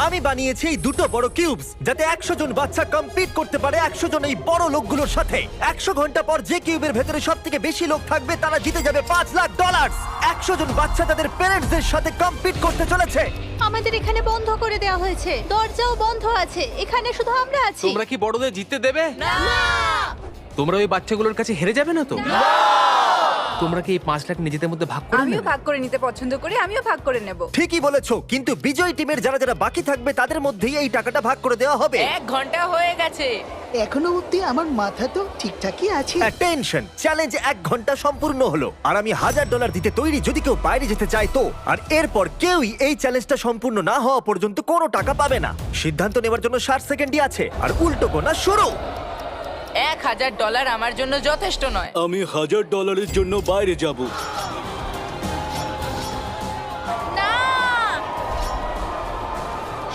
আমি বানিয়েছি এই দুটো বড় কিউবস যাতে 100 জন বাচ্চা কম্পিট করতে পারে 100 জন এই বড় লোকগুলোর সাথে। 100 ঘন্টা পর যে কিউবের ভেতরে সবথেকে বেশি লোক থাকবে তারা জিতে যাবে $5,00,000। 100 জন বাচ্চা তাদের প্যারেন্টসদের সাথে কম্পিট করতে চলেছে। আমাদের এখানে বন্ধ করে দেওয়া হয়েছে, দরজাও বন্ধ আছে, এখানে শুধু আমরা আছি। তোমরা কি বড়দের জিততে দেবে? না! তোমরা ওই বাচ্চাগুলোর কাছে হেরে যাবে না তো? তোমরা কি এই 5 লাখ নিজেদের মধ্যে ভাগ করে আমিও নেবে? ভাগ করে নিতে পছন্দ করি, আমিও ভাগ করে নেব। ঠিকই বলেছো, কিন্তু বিজয়ী টিমের যারা যারা বাকি থাকবে তাদের মধ্যেই এই টাকাটা ভাগ করে দেওয়া হবে। 1 ঘন্টা হয়ে গেছে। এখনো অব্দি আমার মাথা তো ঠিকঠাকই আছে। টেনশন চ্যালেঞ্জ 1 ঘন্টা সম্পূর্ণ হলো আর আমি $1,000 দিতে তৈরি যদি কেউ বাইরে যেতে চায় তো। আর এরপর কেউই এই চ্যালেঞ্জটা সম্পূর্ণ না হওয়া পর্যন্ত কোনো টাকা পাবে না। সিদ্ধান্ত নেওয়ার জন্য 60 সেকেন্ডই আছে আর উল্টো গোনা শুরু। $1,000 আমার জন্য যথেষ্ট নয়। আমি $1,000 জন্য বাইরে যাব। না!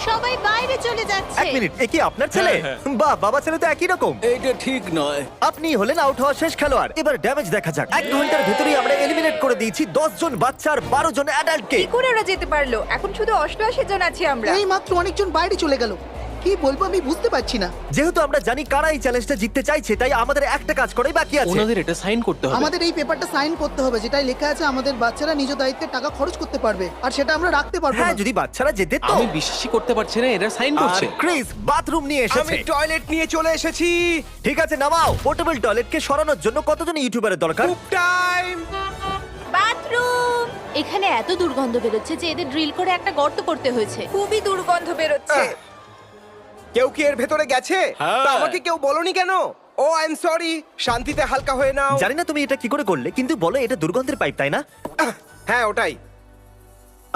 সবাই বাইরে চলে যাচ্ছে। 1 মিনিট, এ কি আপনার ছেলে? বাহ, বাবা ছেলে তো একই রকম। এটা ঠিক নয়। আপনি হলেন আউট হওয়া শেষ খেলোয়াড়। এবার ড্যামেজ দেখা যাক। 1 ঘন্টার ভেতরেই আমরা এলিমিনেট করে দিয়েছি 10 জন বাচ্চা আর 12 জন অ্যাডাল্টকে। কি করে ওরা যেতে পারলো? এখন শুধু 88 জন আছি আমরা। এই মাত্র অনেকজন বাইরে চলে গেল। কি বলবো আমি বুঝতে পারছি না। যেহেতু আমরা জানি কারা এই চ্যালেঞ্জটা জিততে চাইছে তাই আমাদের একটা কাজ করাই বাকি আছে। ওনাদের এটা সাইন করতে হবে। আমাদের এই পেপারটা সাইন করতে হবে যেটাই লেখা আছে আমাদের বাচ্চারা নিজ দায়িত্বে টাকা খরচ করতে পারবে আর সেটা আমরা রাখতে পারবো হ্যাঁ, না। যদি বাচ্চারা যেতে তো। আমি বিশ্বাসই করতে পারছি না এরা সাইন আর করছে। ক্রিস বাথরুম নিয়ে এসেছে। আমি টয়লেট নিয়ে চলে এসেছি। ঠিক আছে, নামাও। পোর্টেবল টয়লেটকে সরানোর জন্য কতজন ইউটিউবারের দরকার? খুব টাইম। বাথরুম! এখানে এত দুর্গন্ধ বেরোচ্ছে যে এদের ড্রিল করে একটা গর্ত করতে হয়েছে। খুবই দুর্গন্ধ বেরোচ্ছে। কেউ কি এর ভেতরে গেছে? তা আমাকে কেউ বলনি কেন? ও আই এম সরি। শান্তিতে হালকা হয়ে নাও। জানি না তুমি এটা কি করে করলে, কিন্তু বলো এটা দুর্গন্ধের পাইপ, তাই না? হ্যাঁ ওটাই।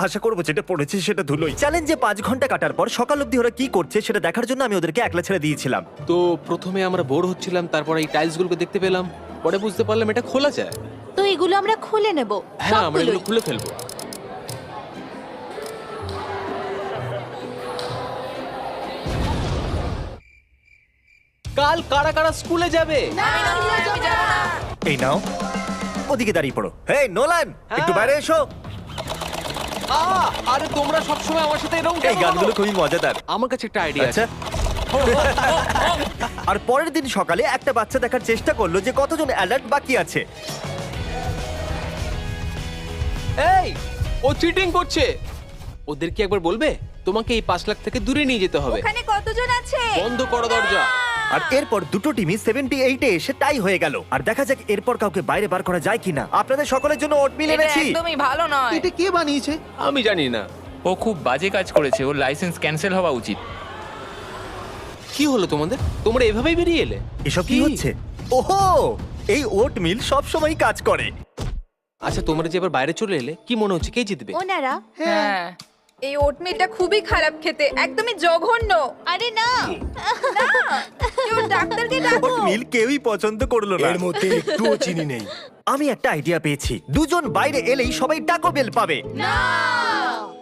আশা করবো যেটা পড়েছে সেটা ধুলোই। চ্যালেঞ্জে 5 ঘন্টা কাটার পর সকাল অবধি ওরা কি করছে সেটা দেখার জন্য আমি ওদেরকে একলা ছেড়ে দিয়েছিলাম। তো প্রথমে আমরা বোর হচ্ছিলাম, তারপর এই টাইলসগুলোকে দেখতে পেলাম, পরে বুঝতে পারলাম এটা খোলা যায়। তো এগুলো আমরা খুলে নেব। হ্যাঁ, আমরা এগুলো সবগুলোই। খুলে ফেলবো। কাল কারা কারা স্কুলে যাবে? আমি যাবো না। এই নাও, ওদিকে দাঁড়িয়ে পড়ো। হেই নোলান, একটু বাইরে এসো। আরে তোমরা সবসময় আমার সাথে এরকম এই গানগুলো খুবই মজাদার। আমার কাছে একটা আইডিয়া আছে। আচ্ছা। আর পরের দিন সকালে একটা বাচ্চা দেখার চেষ্টা করলো যে কতজন অ্যালার্ট বাকি আছে। এই, ও চিটিং করছে। ওদের কি একবার বলবে তোমাকে এই 5 লাখ থেকে দূরে নিয়ে যেতে হবে? ওখানে কতজন আছে? বন্ধ করো দরজা। আর এরপর দুটো টিমই 78-এ এসে টাই হয়ে গেল। আর দেখা যাক এরপর কাউকে বাইরে বার করা যায় কিনা। আপনাদের সকলের জন্য ওটমিল এটা এনেছি। একদমই ভালো নয়। এটা কে বানিয়েছে? আমি জানি না। ও খুব বাজে কাজ করেছে, ওর লাইসেন্স ক্যান্সেল হওয়া উচিত। কি হলো তোমাদের? তোমরা এভাবেই বেরিয়ে এলে? এসব কি হচ্ছে? ওহো, এই ওটমিল সব সময় কাজ করে। আচ্ছা, তোমরা যে এবার বাইরে চলে এলে, কি মনে হচ্ছে কে জিতবে? ওনারা? হ্যাঁ, এই ওটমিলটা খুবই খারাপ খেতে, একদমই জঘন্য। আরে না! কেউ ডাক্তারকে ডাকো। ওটমিল কেউই পছন্দ করলো না। এর মধ্যে একটুও চিনি নেই। আমি একটা আইডিয়া পেয়েছি। দুজন বাইরে এলেই সবাই টাকো বেল পাবে। না!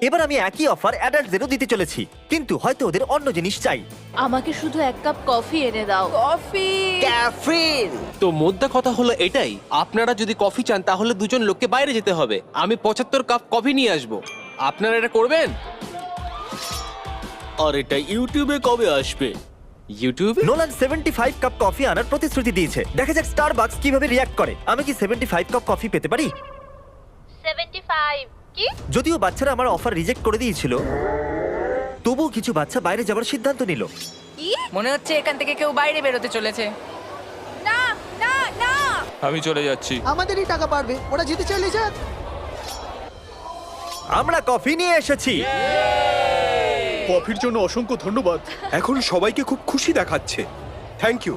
এবার আমি একই অফার অ্যাডাল্টদেরও দিতে চলেছি, কিন্তু হয়তো ওদের অন্য জিনিস চাই। আমাকে শুধু 1 কাপ কফি এনে দাও। কফি। ক্যাফিন। তো মোদ্দা কথা হলো এটাই, আপনারা যদি কফি চান তাহলে দুজন লোককে বাইরে যেতে হবে। আমি 75 কাপ কফি নিয়ে আসবো। আপনারা এটা করবেন? আর এটা ইউটিউবে কবে আসবে? ইউটিউবে? নোলান 75 কাপ কফি আনার প্রতিশ্রুতি দিয়েছে। দেখা যাক স্টারবাকস কিভাবে রিঅ্যাক্ট করে। আমি কি 75 কাপ কফি পেতে পারি? 75 কি? যদিও বাচ্চারা আমার অফার রিজেক্ট করে দিয়েছিল, তবুও কিছু বাচ্চা বাইরে যাবার সিদ্ধান্ত নিল। কি? মনে হচ্ছে এখান থেকে কেউ বাইরে বেরোতে চলেছে। না না না। আমি চলে যাচ্ছি। আমাদেরই টাকা পারবে, ওরা যেতে চাইলে যাক। আমরা কফি নিয়ে এসেছি। কফির জন্য অসংখ্য ধন্যবাদ। এখন সবাইকে খুব খুশি দেখাচ্ছে। Thank you.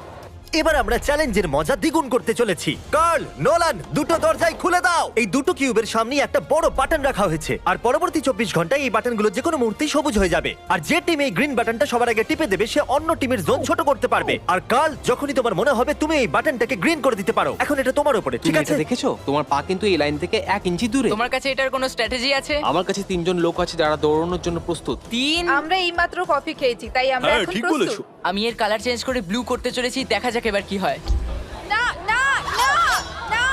এবার আমরা চ্যালেঞ্জের মজা দ্বিগুণ করতে চলেছি। কার্ল, নোলান, দুটো দরজাই খুলে দাও। এই দুটো কিউবের সামনেই একটা বড় বাটন রাখা হয়েছে আর পরবর্তী 24 ঘন্টায় এই বাটনগুলো যে কোনো মুহূর্তেই সবুজ হয়ে যাবে। আর যে টিম এই গ্রিন বাটনটা সবার আগে টিপে দেবে সে অন্য টিমের জোন ছোট করতে পারবে। আর কার্ল, যখনই তোমার মনে হবে তুমি এই বাটনটাকে গ্রিন করে দিতে পারো। এখন এটা তোমার উপরে, ঠিক তুমি আছে? এটা দেখেছো? তোমার পা কিন্তু এই লাইন থেকে 1 ইঞ্চি দূরে। তোমার কাছে এটার কোনো স্ট্র্যাটেজি আছে? আমার কাছে 3 জন লোক আছে যারা দৌড়ানোর জন্য প্রস্তুত। 3? আমরা এইমাত্র কফি খেয়েছি, তাই আমরা হ্যাঁ, এখন ঠিক প্রস্তুত। বলেছো। আমি এর কালার চেঞ্জ করে ব্লু করতে চলেছি, দেখা যাক এবার কি হয়। না না না না,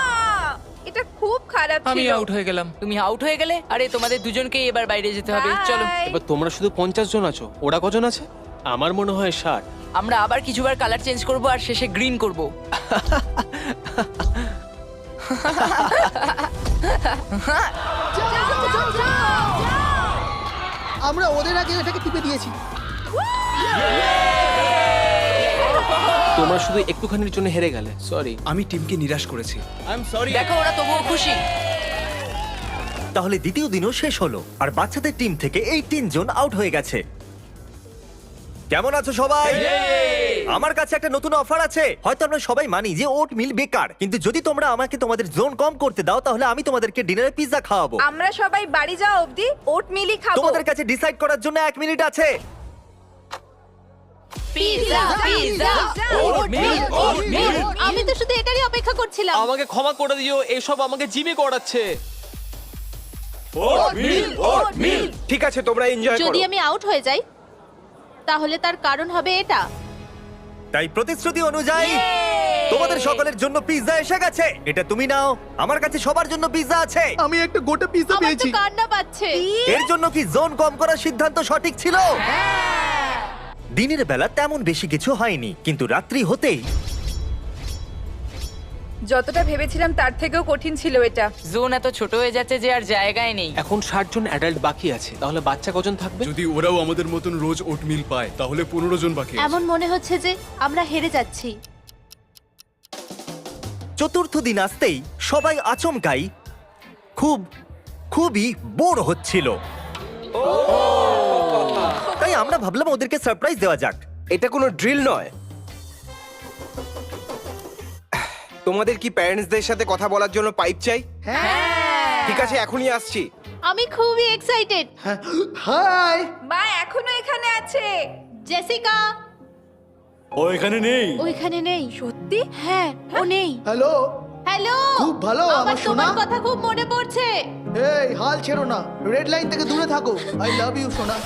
এটা খুব খারাপ আমি ছিল। আউট হয়ে গেলাম। তুমি আউট হয়ে গেলে? আরে তোমাদের দুজনকেই এবার বাইরে যেতে হবে। চলো। Bye! এবার তোমরা শুধু 50 জন আছো, ওরা কজন আছে? আমার মনে হয় 60। আমরা আবার কিছুবার কালার চেঞ্জ করব আর শেষে গ্রিন করব। আমরা ওদের আগে এটাকে টিপে দিয়েছি। তোমরা শুধু একটুখানির জন্য হেরে গেলে, সরি। আমি টিমকে নিরাশ করেছি। I am sorry. দেখো ওরা তবুও খুশি। তাহলে দ্বিতীয় দিনও শেষ হলো আর বাচ্চাদের টিম থেকে 18 জন আউট হয়ে গেছে। কেমন আছো সবাই? আমার কাছে একটা নতুন অফার আছে। হয়তো আমরা সবাই মানি যে ওট মিল বেকার, কিন্তু যদি তোমরা আমাকে তোমাদের জোন কম করতে দাও তাহলে আমি তোমাদেরকে ডিনারে পিৎজা খাওয়াবো। আমরা সবাই বাড়ি যাওয়া অবধি ওট মিলই খাবো। তোমাদের কাছে ডিসাইড করার জন্য 1 মিনিট আছে। পিৎজা পিৎজা আমি তো শুধু এটারই অপেক্ষা করছিলাম। আমাকে ক্ষমা করে দিও, এসব আমাকে জিমে করাচ্ছে। ঠিক আছে, তোমরা এনজয় যদি করো। আমি আউট হয়ে যাই তাহলে তার কারণ হবে এটা। তাই প্রতিশ্রুতি অনুযায়ী তোমাদের সকলের জন্য পিৎজা এসে গেছে। এটা তুমি নাও। আমার কাছে সবার জন্য পিৎজা আছে। আমি একটা গোটা পিৎজা আমার তো পেয়েছি। কান্না পাচ্ছে। এর জন্য কি জোন কম করার সিদ্ধান্ত সঠিক ছিল? দিনের বেলা তেমন বেশি কিছু হয়নি, কিন্তু রাত্রি হতেই যতটা ভেবেছিলাম তার থেকেও কঠিন ছিল এটা। জোন এত ছোট হয়ে যাচ্ছে যে আর জায়গায় নেই। এখন 60 জন অ্যাডাল্ট বাকি আছে, তাহলে বাচ্চা কজন থাকবে? যদি ওরাও আমাদের মতন রোজ ওটমিল পায় তাহলে 15 জন বাকি আছে। এমন মনে হচ্ছে যে আমরা হেরে যাচ্ছি। চতুর্থ দিন আসতেই সবাই আচমকাই খুবই বোর হচ্ছিল। তাই আমরা ভাবলাম ওদেরকে সারপ্রাইজ দেওয়া যাক। এটা কোনো ড্রিল নয়। তোমাদের কি প্যারেন্টসদের সাথে কথা বলার জন্য পাইপ চাই? ঠিক আছে, এখনই আসছি। আমি খুবই এক্সাইটেড। হাই, মা এখনো এখানে আছে। জেসিকা ও এখানে নেই। ওইখানে নেই। সত্যি? হ্যাঁ, ও নেই। হ্যালো। হ্যালো। খুব ভালো, আমার সোনা। তোমার কথা খুব মনে পড়ছে। এই হাল ছেড়ো না, রেড লাইন থেকে দূরে থাকো। আই লাভ ইউ সোনা।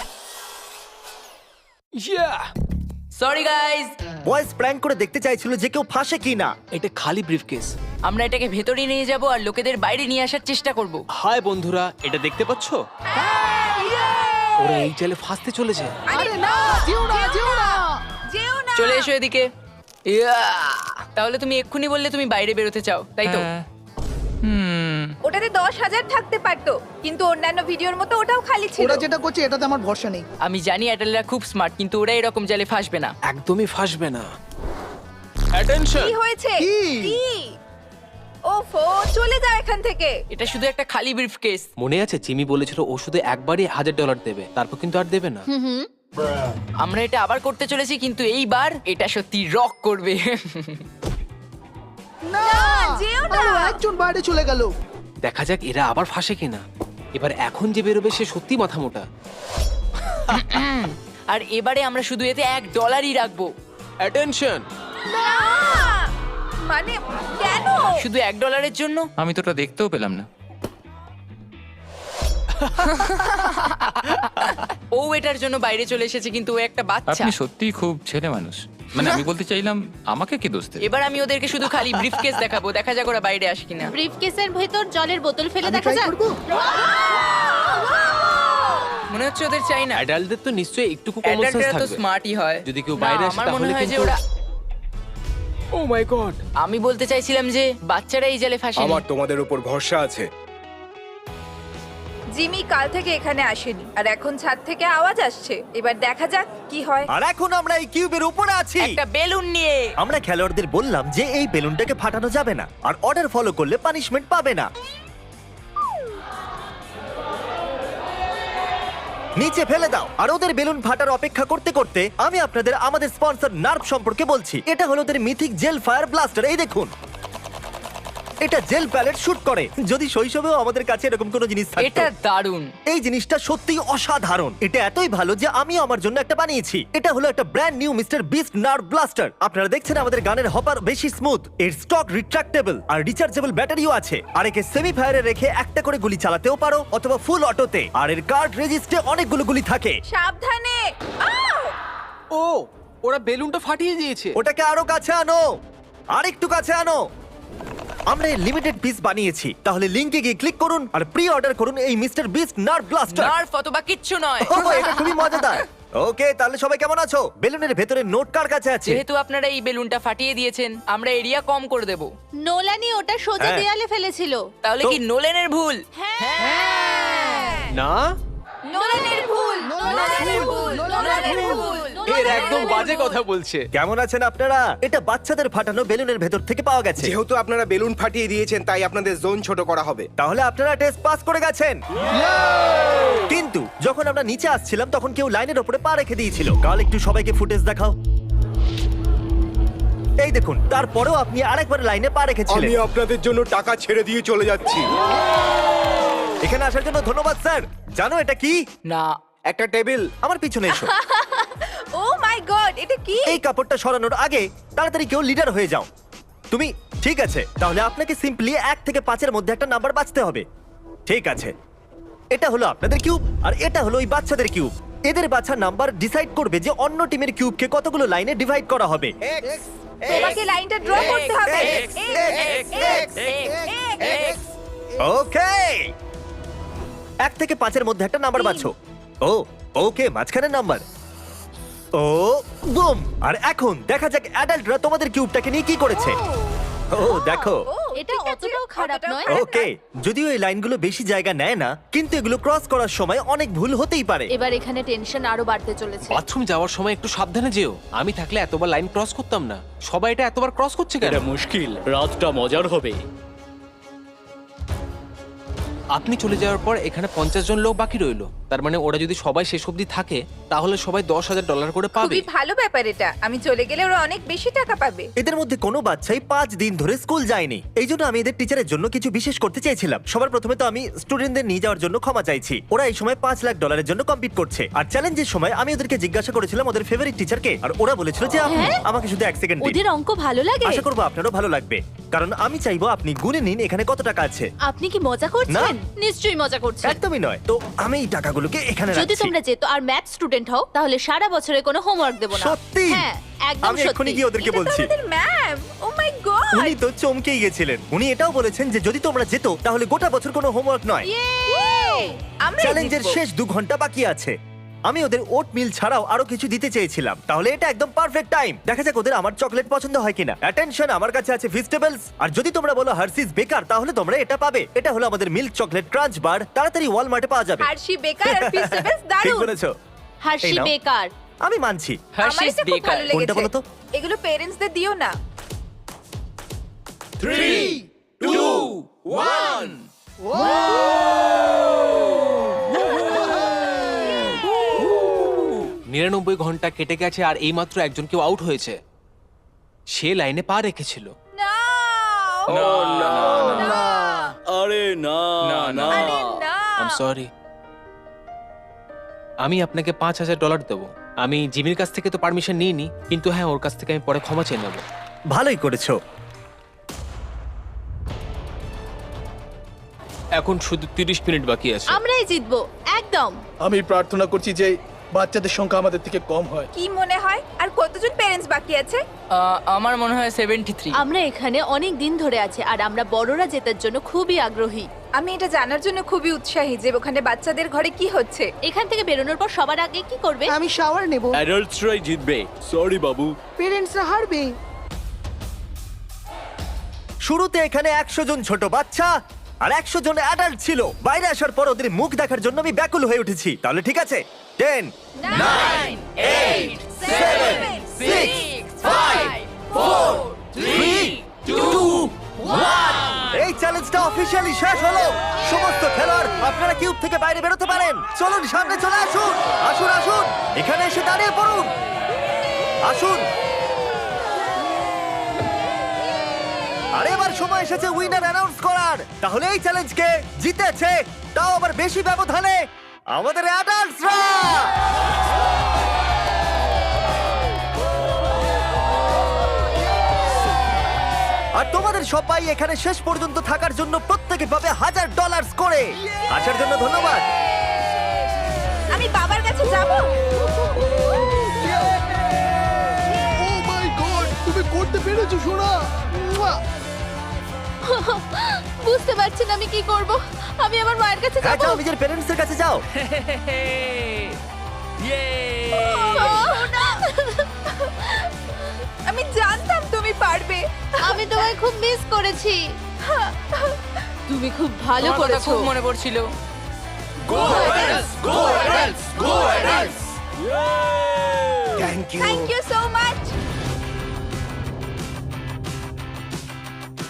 সরি গাইস, বয়েজ প্র্যাঙ্ক করে দেখতে চাইছিল যে কেউ ফাঁসে কিনা। এটা খালি ব্রিফকেস। আমরা এটাকে ভেতরে নিয়ে যাব আর লোকেদের বাইরে নিয়ে আসার চেষ্টা করব। হাই বন্ধুরা, এটা দেখতে পাচ্ছো? ওরা এই জালে ফাঁসতে চলেছে। আরে না, যেও না, যেও না। চলে এসো এদিকে। তাহলে তুমি এক্ষুনি বললে তুমি বাইরে বেরোতে চাও, তাই তো? হ্যাঁ। হুম। ওটাতে 10,000 থাকতে পারতো, কিন্তু অন্যান্য ভিডিওর মতো ওটাও খালি ছিল। ওরা যেটা করছে এটাতে আমার ভরসা নেই। আমি জানি অ্যাডাল্টরা খুব স্মার্ট, কিন্তু ওরা এরকম জালে ফাঁসবে না। একদমই ফাঁসবে না। অ্যাটেনশন! কি হয়েছে? কি? ওফো, চলে যাও এখান থেকে। এটা শুধু একটা খালি ব্রিফকেস। মনে আছে জিমি বলেছিল ও শুধু একবারই $1000 দেবে, তারপর কিন্তু আর দেবে না। আমরা এটা আবার করতে চলেছি, কিন্তু এইবার এটা সত্যি রক করবে। না, যেও না। আরো একজন বাইরে চলে গেল। দেখা যাক এরা আবার ফাঁসে কিনা। এবার এখন যে বেরোবে সে সত্যি মাথা মোটা। আর এবারে আমরা শুধু এতে $1 রাখবো। অ্যাটেনশন! না, মানে কেন? শুধু $1 জন্য। আমি তো ওটা দেখতেও পেলাম না। ও এটার জন্য বাইরে চলে এসেছে, কিন্তু ও একটা বাচ্চা। আপনি সত্যিই খুব ছেলে মানুষ। মানে আমি বলতে চাইলাম আমাকে কি দোষ দেবে? এবার আমি ওদেরকে শুধু খালি ব্রিফকেস দেখাবো, দেখা যাক ওরা বাইরে আসে কিনা। ব্রিফকেসের ভেতর জলের বোতল ফেলে আমি দেখা try যাক। করবো? মনে হচ্ছে ওদের চাই না। অ্যাডাল্টদের তো নিশ্চয়ই একটু কমন সেন্স অ্যাডাল্টরা তো থাকবে। স্মার্টই হয়। যদি কেউ না, বাইরে আসে আমার মনে তাহলে হয় যে কিন্তু ওরা। ও মাই গড! আমি বলতে চাইছিলাম যে বাচ্চারা এই জালে ফাঁসে। আমার তোমাদের উপর ভরসা আছে। জিমি কাল থেকে এখানে আসেনি, আর এখন ছাদ থেকে আওয়াজ আসছে। এবার দেখা যাক কি হয়। আর এখন আমরা এই কিউবের উপরে আছি। একটা বেলুন নিয়ে। আমরা খেলোয়াড়দের বললাম যে এই বেলুনটাকে ফাটানো যাবে না, আর অর্ডার ফলো করলে পানিশমেন্ট পাবে না। নিচে ফেলে দাও। আর ওদের বেলুন ফাটার অপেক্ষা করতে করতে আমি আপনাদের আমাদের স্পন্সর নার্ভ সম্পর্কে বলছি। এটা হলো ওদের মিথিক জেল ফায়ার ব্লাস্টার। এই দেখুন, এটা জেল প্যালেট শুট করে। যদি শৈশবেও আমাদের কাছে এরকম কোনো জিনিস থাকতো। এটা দারুণ। এই জিনিসটা সত্যিই অসাধারণ। এটা এতই ভালো যে আমি আমার জন্য একটা বানিয়েছি। এটা হলো একটা brand new mister beast nerve blaster. আপনারা দেখছেন আমাদের গানের হপার বেশি স্মুথ, এর স্টক রিট্রাক্টেবল আর রিচার্জেবল ব্যাটারিও আছে। আর একে সেমি ফায়ারে রেখে একটা করে গুলি চালাতেও পারো অথবা ফুল অটোতে। আর এর কার্ড রেজিস্টে অনেকগুলো গুলি থাকে। সাবধানে। ও, ওরা বেলুনটা ফাটিয়ে দিয়েছে। ওটাকে আরো কাছে আনো, আর একটু কাছে আনো। আমরা লিমিটেড পিস বানিয়েছি, তাহলে লিংকে গিয়ে ক্লিক করুন আর প্রি অর্ডার করুন এই mister beast nerve blaster. Nerve অথবা কিচ্ছু নয়। এটা খুবই মজাদার। ওকে, তাহলে সবাই কেমন আছো? বেলুনের ভেতরে নোট কার কাছে আছে? যেহেতু আপনারা এই বেলুনটা ফাটিয়ে দিয়েছেন, আমরা এরিয়া কম করে দেব। নোলানই ওটা সোজা হ্যাঁ। দেয়ালে ফেলেছিল। তাহলে কি নোলেনের ভুল? না, নোলানের ভুল, নোলানের ভুল, নোলানের ভুল। এর একদম বাজে কথা বলছে। কেমন আছেন আপনারা? এটা বাচ্চাদের ফাটানো বেলুনের ভেতর থেকে পাওয়া গেছে। যেহেতু আপনারা বেলুন ফাটিয়ে দিয়েছেন তাই আপনাদের জোন ছোট করা হবে। তাহলে আপনারা টেস্ট পাস করে গেছেন। কিন্তু যখন আমরা নিচে আসছিলাম তখন কেউ লাইনের উপরে পা রেখে দিয়েছিল। কাল একটু সবাইকে ফুটেজ দেখাও। এই দেখুন, তারপরেও আপনি আরেকবার লাইনে পা রেখেছিলেন। আমি আপনাদের জন্য টাকা ছেড়ে দিয়ে চলে যাচ্ছি। এখানে আসার জন্য ধন্যবাদ স্যার। জানো এটা কি? না। একটা টেবিল। আমার পিছনে এসো। ও মাই গড, এটা কি? এই কাপড়টা সরানোর আগে তাড়াতাড়ি কেউ লিডার হয়ে যাও। তুমি ঠিক আছে, তাহলে আপনাকে সিম্পলি 1 থেকে 5-এর মধ্যে একটা নাম্বার বাছতে হবে। ঠিক আছে, এটা হলো আপনাদের কিউব আর এটা হলো ওই বাচ্চাদের কিউব। এদের বাছা নাম্বার ডিসাইড করবে যে অন্য টিমের কিউবকে কতগুলো লাইনে ডিভাইড করা হবে। তোমাকে লাইনটা ড্র করতে হবে। ওকে, 1 থেকে 5-এর মধ্যে একটা নাম্বার বাছো। ও ওকে, মাঝখানের নাম্বার। ও বুম। আর এখন দেখা যাক অ্যাডাল্টরা তোমাদের কিউবটাকে নিয়ে কি করেছে। ও দেখো। এটা অতটাও খারাপ নয়। ওকে, যদিও এই লাইনগুলো বেশি জায়গা নেয় না, কিন্তু এগুলো ক্রস করার সময় অনেক ভুল হতেই পারে। এবার এখানে টেনশন আরো বাড়তে চলেছে। বাথরুম যাওয়ার সময় একটু সাবধানে যেও। আমি থাকলে এতবার লাইন ক্রস করতাম না। সবাই এটা এতবার ক্রস করছে কেন? এটা মুশকিল, রাতটা মজার হবে। আপনি চলে যাওয়ার পর এখানে 50 জন লোক বাকি রইলো। তার মানে ওরা যদি সবাই শেষ অবধি থাকে তাহলে সবাই $10,000 করে পাবে। খুবই ভালো ব্যাপার এটা। আমি চলে গেলে ওরা অনেক বেশি টাকা পাবে। এদের মধ্যে কোনো বাচ্চাই 5 দিন ধরে স্কুল যায়নি। এই জন্য আমি এদের টিচারের জন্য কিছু বিশেষ করতে চেয়েছিলাম। সবার প্রথমে তো আমি স্টুডেন্টদের নিয়ে যাওয়ার জন্য ক্ষমা চাইছি। ওরা এই সময় $5 লাখ জন্য কম্পিট করছে। আর চ্যালেঞ্জের সময় আমি ওদেরকে জিজ্ঞাসা করেছিলাম ওদের ফেভারিট টিচারকে, আর ওরা বলেছিল যে আপনি। আমাকে শুধু 1 সেকেন্ড দিন। ওদের অঙ্ক ভালো লাগে? আশা করবো আপনারও ভালো লাগবে, কারণ আমি চাইবো আপনি গুনে নিন এখানে কত টাকা আছে। আপনি কি মজা করছেন? নিশ্চয়ই মজা করছেন। একদমই নয়। তো আমি এই টাকাগুলোকে এখানে যদি রাখছি। তোমরা যেত আর ম্যাথ স্টুডেন্ট হও তাহলে সারা বছরে কোনো হোমওয়ার্ক দেব না। সত্যি? হ্যাঁ, একদম আমি এক্ষুনি সত্যি। গিয়ে ওদেরকে বলছি। ম্যাম, ও মাই গড। উনি তো চমকেই গেছিলেন। উনি এটাও বলেছেন যে যদি তোমরা যেত তাহলে গোটা বছর কোনো হোমওয়ার্ক নয়। আমরা চ্যালেঞ্জের শেষ 2 ঘন্টা বাকি আছে। আমি ওদের ওট মিল ছাড়াও আরো কিছু দিতে চেয়েছিলাম, তাহলে এটা একদম পারফেক্ট টাইম। দেখা যাক ওদের আমার চকলেট পছন্দ হয় কিনা। অ্যাটেনশন, আমার কাছে আছে ভেজিটেবলস, আর যদি তোমরা বলো হার্সিস বেকার তাহলে তোমরা এটা পাবে। এটা হলো আমাদের মিল্ক চকলেট ক্রাঞ্চ বার, তাড়াতাড়ি ওয়ালমার্টে পাওয়া যাবে। হার্শি বেকার আর ফিস্টেবলস ঠিক দারুণ। বলেছো। হার্শি এই নাও। বেকার। আমি মানছি। আমার হার্শিস এটা খুব বেকার। ভালো কোনটা বলো লেগেছে। তো? এগুলো পেরেন্টসদের দিও না। 3, 2, 1। 99 ঘন্টা কেটে গেছে আর এইমাত্র একজন কেউ আউট হয়েছে। সে লাইনে পা রেখেছিল। না। আরে না না। আরে না। I am sorry. আমি আপনাকে $5,000 দেবো। আমি জিমির কাছ থেকে তো পারমিশন নিইনি, কিন্তু হ্যাঁ, ওর কাছ থেকে আমি পরে ক্ষমা চেয়ে নেবো। ভালোই করেছো। এখন শুধু 30 মিনিট বাকি আছে। আমরাই জিতবো একদম। আমি প্রার্থনা করছি যে বাচ্চাদের সংখ্যা আমাদের থেকে কম হয়। কি মনে হয় আর কতজন পেরেন্টস বাকি আছে? আমার মনে হয় 73। আমরা এখানে অনেক দিন ধরে আছি আর আমরা বড়রা জেতার জন্য খুবই আগ্রহী। আমি এটা জানার জন্য খুবই উৎসাহী যে ওখানে বাচ্চাদের ঘরে কি হচ্ছে। এখান থেকে বেরোনোর পর সবার আগে কি করবে? আমি শাওয়ার নেব। অ্যাডাল্টসরাই জিতবে। সরি বাবু। পেরেন্টসরা হারবে। শুরুতে এখানে 100 জন ছোট বাচ্চা আর 100 জন অ্যাডাল্ট ছিল। বাইরে আসার পর ওদের মুখ দেখার জন্য আমি ব্যাকুল হয়ে উঠেছি। তাহলে ঠিক আছে, 10, 9, 8, 7, 6, 5, 4, 3, 2, 1। এই চ্যালেঞ্জটা অফিশিয়ালি শেষ হলো। সমস্ত খেলোয়াড় আপনারা কিউব থেকে বাইরে বেরোতে পারেন। চলুন সামনে চলে আসুন। আসুন আসুন, এখানে এসে দাঁড়িয়ে পড়ুন। আসুন। আর এবার সময় এসেছে উইনার অ্যানাউন্স করার। তাহলে এই চ্যালেঞ্জকে জিতেছে, তাও আবার বেশি ব্যবধানে, আমাদের অ্যাডাল্টসরা। আর তোমাদের সবাই এখানে শেষ পর্যন্ত থাকার জন্য প্রত্যেকে পাবে $1,000 করে। আসার জন্য ধন্যবাদ। আমি বাবার কাছে যাব। ও মাই গড, তুমি করতে পেরেছো সোনা। বুঝতে পারছি না আমি কি করব। আমি আমার মায়ের কাছে হ্যাঁ যাব। যাও, নিজের প্যারেন্টসের কাছে যাও। আমি জানতাম তুমি পারবে। আমি তোমায় খুব মিস করেছি। তুমি খুব ভালো তোমার কথা করেছো। খুব মনে পড়ছিল। Thank you thank you so much.